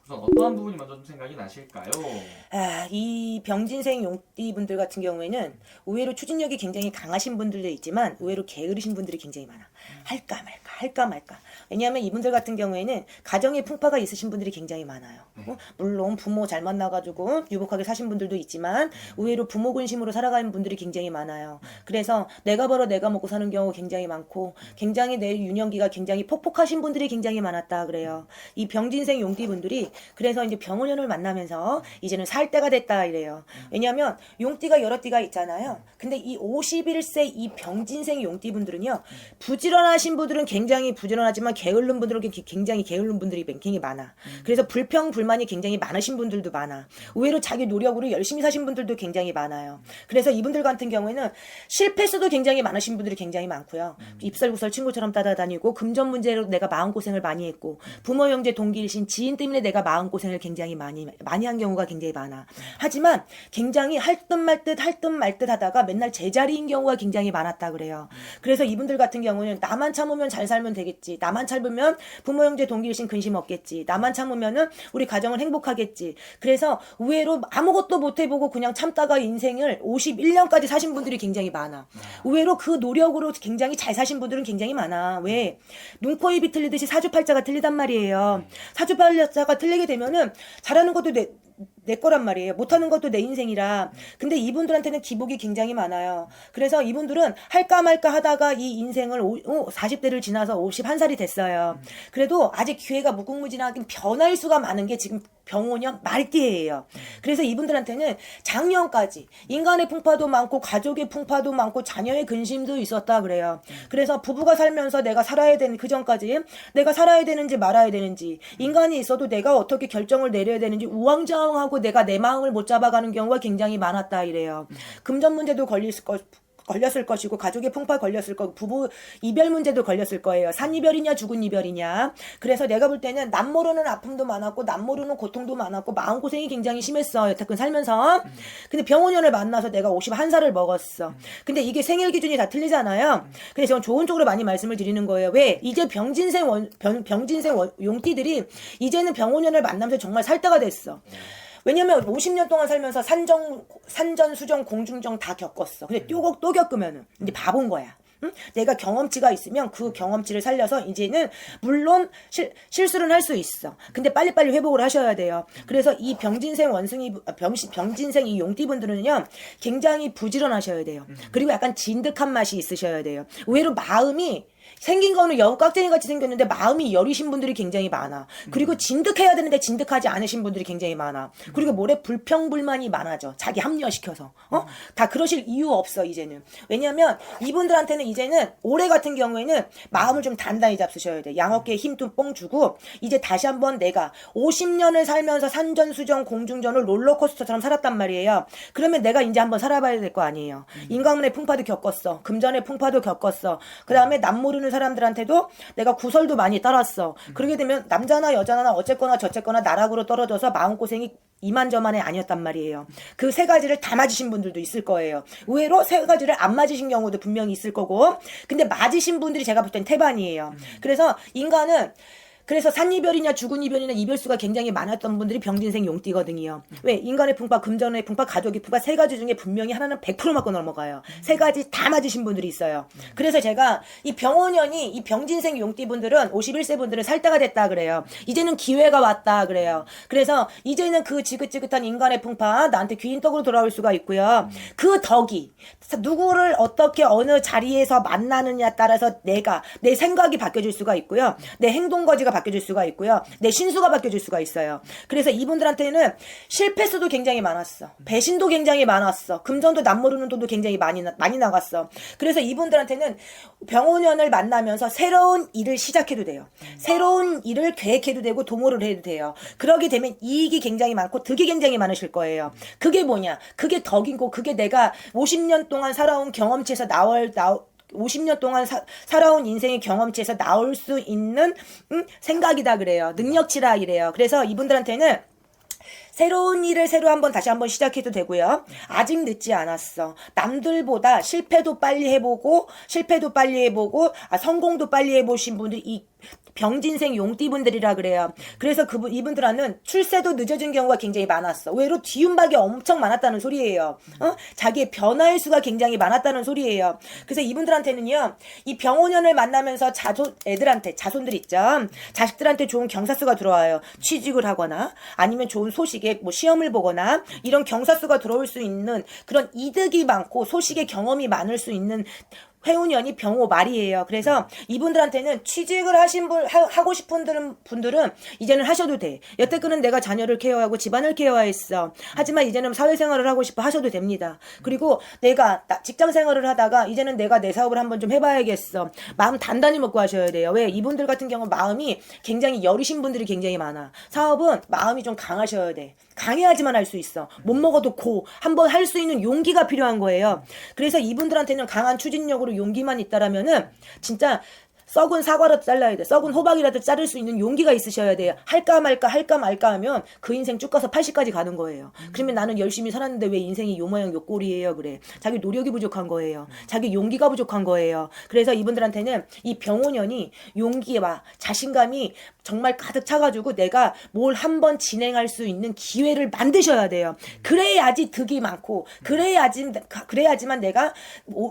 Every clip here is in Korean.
우선 어떠한 부분이 먼저 좀 생각이 나실까요? 이 병진생 용띠분들 같은 경우에는 의외로 추진력이 굉장히 강하신 분들도 있지만 의외로 게으르신 분들이 굉장히 많아. 할까 말까 할까 말까. 왜냐하면 이분들 같은 경우에는 가정의 풍파가 있으신 분들이 굉장히 많아요. 물론 부모 잘 만나가지고 유복하게 사신 분들도 있지만 의외로 부모 근심으로 살아가는 분들이 굉장히 많아요. 그래서 내가 벌어 내가 먹고 사는 경우가 굉장히 많고 굉장히 내 유년기가 굉장히 폭폭하신 분들이 굉장히 많았다 그래요. 이 병진생 용띠분들이 그래서 이제 병원연을 만나면서 이제는 살 때가 됐다 이래요. 왜냐하면 용띠가 여러 띠가 있잖아요. 근데 이 51세 이 병진생 용띠분들은요, 부지런하신 분들은 굉장히 부지런하지만 게으른 분들은 굉장히 게으른 분들이 굉장히 많아. 그래서 불평불만이 굉장히 많으신 분들도 많아. 의외로 자기 노력으로 열심히 사신 분들도 굉장히 많아요. 그래서 이분들 같은 경우에는 실패수도 굉장히 많으신 분들이 굉장히 많고요. 입설구설 친구처럼 따라다니고 금전 문제로 내가 마음고생을 많이 했고 부모 형제 동기이신 지인 때문에 내가 마음고생을 굉장히 많이 한 경우가 굉장히 많아. 하지만 굉장히 할 듯 말 듯 하다가 맨날 제자리인 경우가 굉장히 많았다 그래요. 그래서 이분들 같은 경우는 나만 참으면 잘 살면 되겠지. 나만 참으면 부모 형제 동기이신 근심 없겠지. 나만 참으면은 우리 가정은 행복하겠지. 그래서 의외로 아무것도 못 해보고 그냥 참다가 인생을 51년까지 사신 분들이 굉장히 많아. 의외로 그 노력으로 굉장히 잘 사신 분들은 굉장히 많아. 왜? 눈, 코, 입이 틀리듯이 사주팔자가 틀리단 말이에요. 사주팔자가 틀리게 되면은 잘하는 것도 내 거란 말이에요. 못하는 것도 내 인생이라. 근데 이분들한테는 기복이 굉장히 많아요. 그래서 이분들은 할까 말까 하다가 이 인생을 40대를 지나서 51살이 됐어요. 그래도 아직 기회가 무궁무진하긴 변할 수가 많은 게 지금 병원년 말띠예요. 그래서 이분들한테는 작년까지 인간의 풍파도 많고 가족의 풍파도 많고 자녀의 근심도 있었다 그래요. 그래서 부부가 살면서 내가 살아야 되는 그 전까지 내가 살아야 되는지 말아야 되는지 인간이 있어도 내가 어떻게 결정을 내려야 되는지 우왕좌왕하고 내가 내 마음을 못 잡아가는 경우가 굉장히 많았다 이래요. 금전 문제도 걸렸을 것이고 가족의 풍파 걸렸을 거고 부부 이별 문제도 걸렸을 거예요. 산이별이냐 죽은 이별이냐. 그래서 내가 볼 때는 남 모르는 아픔도 많았고 남 모르는 고통도 많았고 마음고생이 굉장히 심했어. 여태껏 살면서. 근데 병원연을 만나서 내가 51살을 먹었어. 근데 이게 생일 기준이 다 틀리잖아요. 근데 저는 좋은 쪽으로 많이 말씀을 드리는 거예요. 왜? 이제 병진생 용띠들이 이제는 병원연을 만나면서 정말 살 때가 됐어. 왜냐면 50년 동안 살면서 산전, 수전, 공중정 다 겪었어. 근데 또 겪으면은 이제 바본 거야. 응? 내가 경험치가 있으면 그 경험치를 살려서 이제는 물론 실수는 할 수 있어. 근데 빨리빨리 회복을 하셔야 돼요. 그래서 이 병진생 이 용띠분들은요, 굉장히 부지런하셔야 돼요. 그리고 약간 진득한 맛이 있으셔야 돼요. 의외로 마음이 생긴 거는 여우 깍쟁이 같이 생겼는데 마음이 여리신 분들이 굉장히 많아. 그리고 진득해야 되는데 진득하지 않으신 분들이 굉장히 많아. 그리고 뭐래 불평불만이 많아져. 자기 합리화시켜서. 다 그러실 이유 없어 이제는. 왜냐면 이분들한테는 이제는 올해 같은 경우에는 마음을 좀 단단히 잡수셔야 돼. 양어깨에 힘 좀 뽕 주고 이제 다시 한번 내가 50년을 살면서 산전수전 공중전을 롤러코스터처럼 살았단 말이에요. 그러면 내가 이제 한번 살아봐야 될 거 아니에요. 인간의 풍파도 겪었어. 금전의 풍파도 겪었어. 그 다음에 남 모르는 사람들한테도 내가 구설도 많이 따랐어. 그러게 되면 남자나 여자나 어쨌거나 저쨌거나 나락으로 떨어져서 마음고생이 이만저만이 아니었단 말이에요. 그 세 가지를 다 맞으신 분들도 있을 거예요. 의외로 세 가지를 안 맞으신 경우도 분명히 있을 거고, 근데 맞으신 분들이 제가 볼 땐 태반이에요. 그래서 인간은 그래서 산이별이냐 죽은 이별이냐 이별수가 굉장히 많았던 분들이 병진생 용띠거든요. 왜? 인간의 풍파, 금전의 풍파, 가족의 풍파 세 가지 중에 분명히 하나는 100% 맞고 넘어가요. 세 가지 다 맞으신 분들이 있어요. 그래서 제가 이 병원연이 이 병진생 용띠분들은 51세 분들은 살 때가 됐다 그래요. 이제는 기회가 왔다 그래요. 그래서 이제는 그 지긋지긋한 인간의 풍파 나한테 귀인떡으로 돌아올 수가 있고요. 그 덕이 누구를 어떻게 어느 자리에서 만나느냐에 따라서 내 생각이 바뀌어질 수가 있고요. 내 행동거지가 바뀌어질 수가 있고요. 내 신수가 바뀌어질 수가 있어요. 그래서 이분들한테는 실패수도 굉장히 많았어. 배신도 굉장히 많았어. 금전도 남 모르는 돈도 굉장히 많이 나갔어. 그래서 이분들한테는 병원연을 만나면서 새로운 일을 시작해도 돼요. 새로운 일을 계획해도 되고 도모를 해도 돼요. 그러게 되면 이익이 굉장히 많고 득이 굉장히 많으실 거예요. 그게 뭐냐? 그게 덕이고 그게 내가 50년 동안 살아온 경험치에서 50년 동안 살아온 인생의 경험치에서 나올 수 있는 생각이다 그래요. 능력치라 이래요. 그래서 이분들한테는 새로운 일을 다시 한번 시작해도 되고요. 아직 늦지 않았어. 남들보다 실패도 빨리 해보고 성공도 빨리 해보신 분들이 병진생 용띠분들이라 그래요. 그래서 이분들은 출세도 늦어진 경우가 굉장히 많았어. 의외로 뒤움박이 엄청 많았다는 소리예요. 자기의 변화의 수가 굉장히 많았다는 소리예요. 그래서 이분들한테는요, 이 병오년을 만나면서 애들한테, 자손들 있죠. 자식들한테 좋은 경사수가 들어와요. 취직을 하거나 아니면 좋은 소식에 뭐 시험을 보거나 이런 경사수가 들어올 수 있는 그런 이득이 많고 소식의 경험이 많을 수 있는 회운년이 병오 말이에요. 그래서 이분들한테는 취직을 하고 싶은 분들은 이제는 하셔도 돼. 여태까지는 내가 자녀를 케어하고 집안을 케어했어. 하지만 이제는 사회생활을 하고 싶어 하셔도 됩니다. 그리고 내가 직장 생활을 하다가 이제는 내가 내 사업을 한번 좀 해봐야겠어. 마음 단단히 먹고 하셔야 돼요. 왜? 이분들 같은 경우 마음이 굉장히 여리신 분들이 굉장히 많아. 사업은 마음이 좀 강하셔야 돼. 강해야지만 할 수 있어. 못 먹어도 한번 할 수 있는 용기가 필요한 거예요. 그래서 이분들한테는 강한 추진력으로 용기만 있다라면은 진짜 썩은 사과라도 잘라야 돼. 썩은 호박이라도 자를 수 있는 용기가 있으셔야 돼요. 할까 말까 하면 그 인생 쭉 가서 80까지 가는 거예요. 그러면 나는 열심히 살았는데 왜 인생이 요 모양 요 꼴이에요. 그래. 자기 노력이 부족한 거예요. 자기 용기가 부족한 거예요. 그래서 이분들한테는 이 병오년이 용기와 자신감이 정말 가득 차가지고 내가 뭘 한번 진행할 수 있는 기회를 만드셔야 돼요. 그래야지 득이 많고 그래야지만 내가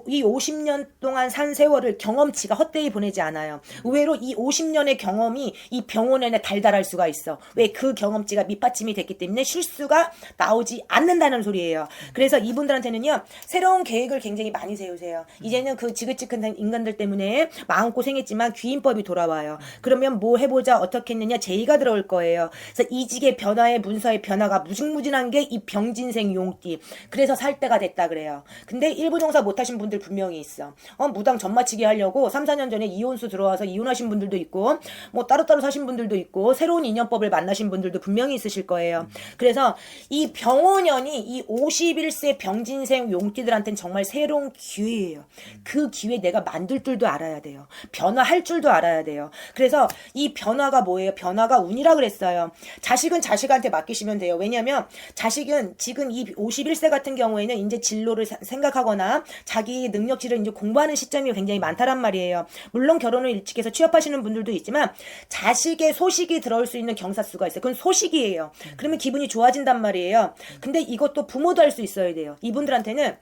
이 50년 동안 산 세월을 경험치가 헛되이 보내지 않아요. 의외로 이 50년의 경험이 이 병오년에 달달할 수가 있어. 왜? 그 경험치가 밑받침이 됐기 때문에 실수가 나오지 않는다는 소리예요. 그래서 이분들한테는요, 새로운 계획을 굉장히 많이 세우세요. 이제는 그 지긋지긋한 인간들 때문에 마음고생했지만 귀인법이 돌아와요. 그러면 뭐 해보자 어떻게 했느냐 제의가 들어올 거예요. 그래서 이직의 변화의 문서의 변화가 무궁무진한 게 이 병진생 용띠. 그래서 살 때가 됐다 그래요. 근데 일부 종사 못하신 분들 분명히 있어. 무당 전마치기 하려고 3, 4년 전에 이혼수 들어와서 이혼하신 분들도 있고 뭐 따로따로 사신 분들도 있고 새로운 인연법을 만나신 분들도 분명히 있으실 거예요. 그래서 이 병오년이 이 51세 병진생 용띠들한테는 정말 새로운 기회예요. 그 기회 내가 만들 줄도 알아야 돼요. 변화할 줄도 알아야 돼요. 그래서 이 변화가 뭐예요? 변화가 운이라 그랬어요. 자식은 자식한테 맡기시면 돼요. 왜냐면 자식은 지금 이 51세 같은 경우에는 이제 진로를 생각하거나 자기 능력치를 이제 공부하는 시점이 굉장히 많다란 말이에요. 물론 결혼을 일찍 해서 취업하시는 분들도 있지만 자식의 소식이 들어올 수 있는 경사수가 있어요. 그건 소식이에요. 그러면 기분이 좋아진단 말이에요. 근데 이것도 부모도 할 수 있어야 돼요. 이분들한테는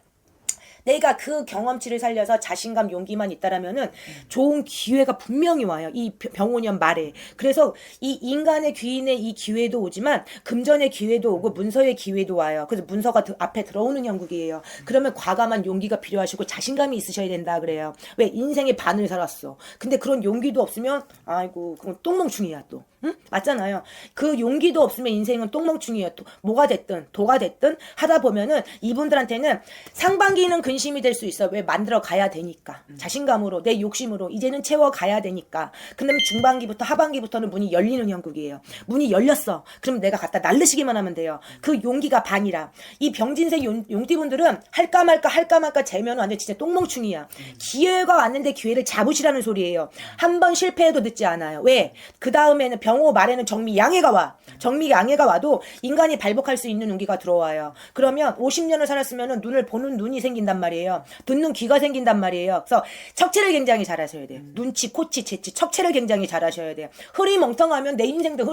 내가 그 경험치를 살려서 자신감, 용기만 있다라면은 좋은 기회가 분명히 와요. 이 병오년 말에. 그래서 이 인간의 귀인의 이 기회도 오지만 금전의 기회도 오고 문서의 기회도 와요. 그래서 문서가 앞에 들어오는 형국이에요. 그러면 과감한 용기가 필요하시고 자신감이 있으셔야 된다 그래요. 왜? 인생의 반을 살았어. 근데 그런 용기도 없으면 아이고 그건 똥멍충이야 또. 응? 맞잖아요. 그 용기도 없으면 인생은 똥멍충이에요. 또 뭐가 됐든 도가 됐든 하다 보면은 이분들한테는 상반기는 근심이 될 수 있어. 왜? 만들어 가야 되니까. 자신감으로 내 욕심으로 이제는 채워 가야 되니까. 근데 중반기부터 하반기부터는 문이 열리는 형국이에요. 문이 열렸어. 그럼 내가 갖다 날르시기만 하면 돼요. 그 용기가 반이라. 이 병진생 용띠분들은 할까 말까 재면 완전 진짜 똥멍충이야. 기회가 왔는데 기회를 잡으시라는 소리예요. 한 번 실패해도 늦지 않아요. 왜? 그 다음에는 병오 말에는 정미 양해가 와. 정미 양해가 와도 인간이 발복할 수 있는 운기가 들어와요. 그러면 50년을 살았으면 눈을 보는 눈이 생긴단 말이에요. 듣는 귀가 생긴단 말이에요. 그래서 척체를 굉장히 잘 하셔야 돼요. 눈치, 코치, 재치, 척체를 굉장히 잘 하셔야 돼요. 흐리멍텅하면 내 인생도